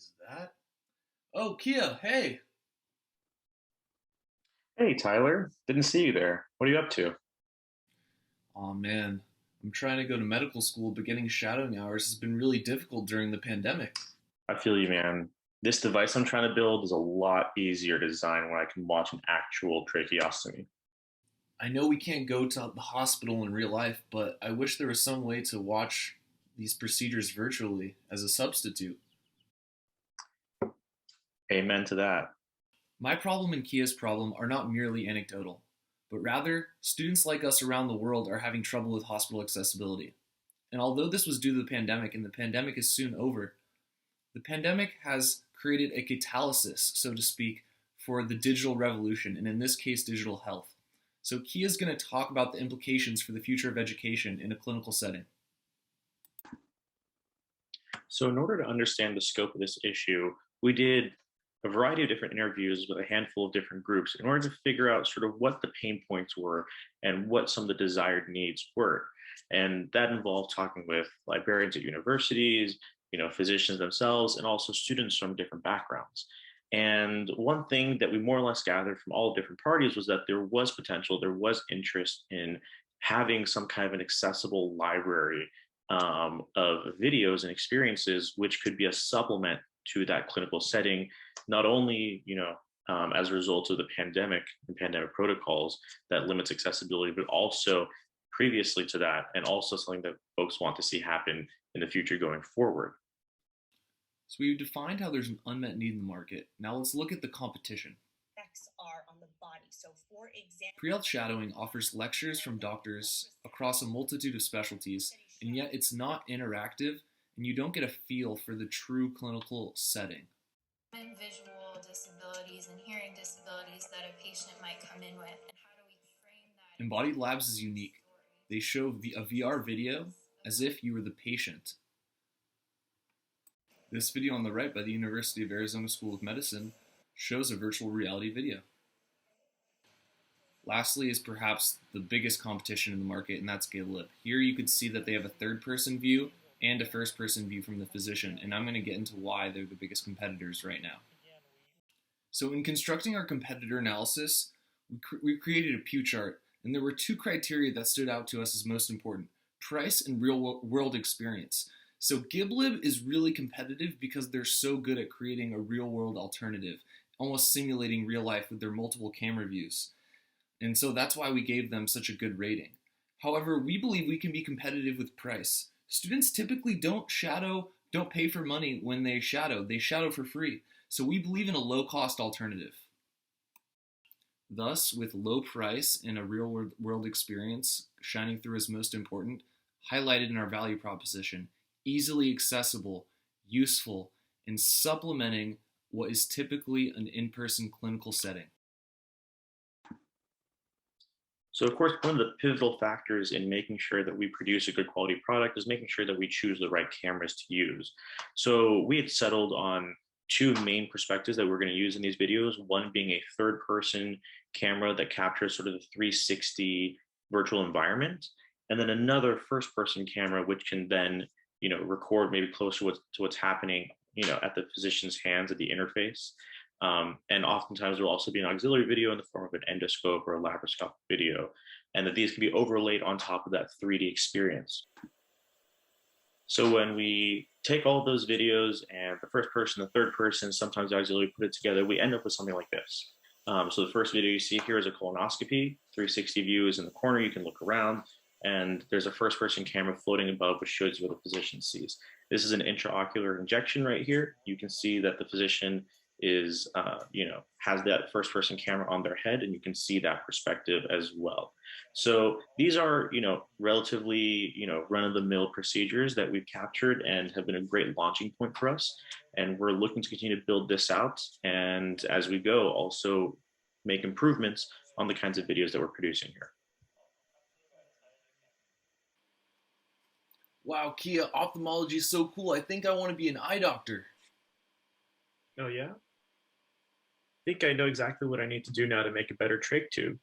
Is that? Oh, Kia, hey. Hey Tyler, didn't see you there. What are you up to? Oh man, I'm trying to go to medical school, but getting shadowing hours has been really difficult during the pandemic. I feel you, man. This device I'm trying to build is a lot easier to design when I can watch an actual tracheostomy. I know we can't go to the hospital in real life, but I wish there was some way to watch these procedures virtually as a substitute. Amen to that. My problem and Kia's problem are not merely anecdotal, but rather, students like us around the world are having trouble with hospital accessibility. And although this was due to the pandemic and the pandemic is soon over, the pandemic has created a catalysis, so to speak, for the digital revolution, and in this case, digital health. So, Kia is going to talk about the implications for the future of education in a clinical setting. So, in order to understand the scope of this issue, we did a variety of different interviews with a handful of different groups in order to figure out sort of what the pain points were and what some of the desired needs were. And that involved talking with librarians at universities, physicians themselves, and also students from different backgrounds. And one thing that we more or less gathered from all different parties was that there was potential, there was interest in having some kind of an accessible library of videos and experiences, which could be a supplement to that clinical setting, not only as a result of the pandemic and pandemic protocols that limits accessibility, but also previously to that, and also something that folks want to see happen in the future going forward. So, we've defined how there's an unmet need in the market. Now, let's look at the competition. Are on the body. So, for example, Pre-health shadowing offers lectures from doctors across a multitude of specialties, and yet it's not interactive, and you don't get a feel for the true clinical setting. visual disabilities and hearing disabilities that a patient might come in with, and how do we frame that? Embodied Labs is unique. They show a VR video as if you were the patient. This video on the right by the University of Arizona School of Medicine shows a virtual reality video. Lastly is perhaps the biggest competition in the market, and that's GitLib. Here you could see that they have a third-person view and a first-person view from the physician, and I'm going to get into why they're the biggest competitors right now. So in constructing our competitor analysis, we created a Pew chart, and there were two criteria that stood out to us as most important: price and real-world experience. So GitLib is really competitive because they're so good at creating a real-world alternative, almost simulating real life with their multiple camera views. And so that's why we gave them such a good rating. However, we believe we can be competitive with price. Students typically don't pay for money when they shadow for free. So we believe in a low-cost alternative. Thus, with low price and a real-world experience shining through as most important, highlighted in our value proposition, easily accessible, useful, and supplementing what is typically an in-person clinical setting. So, of course, one of the pivotal factors in making sure that we produce a good quality product is making sure that we choose the right cameras to use. So, we had settled on two main perspectives that we're going to use in these videos, one being a third person camera that captures sort of the 360 virtual environment, and then another first person camera, which can then record maybe closer to what's happening at the physician's hands at the interface. And oftentimes there will also be an auxiliary video in the form of an endoscope or a laparoscopic video, and that these can be overlaid on top of that 3D experience. So when we take all those videos and the first person, the third person, sometimes the auxiliary put it together, we end up with something like this. So the first video you see here is a colonoscopy, 360 view is in the corner, you can look around, and there's a first person camera floating above which shows you what the physician sees. This is an intraocular injection right here. You can see that the physician is, has that first person camera on their head, and you can see that perspective as well. So these are, relatively, run of the mill procedures that we've captured and have been a great launching point for us. And we're looking to continue to build this out. And as we go, also make improvements on the kinds of videos that we're producing here. Wow, Kia, ophthalmology is so cool. I think I want to be an eye doctor. Oh, yeah? I think I know exactly what I need to do now to make a better trach tube.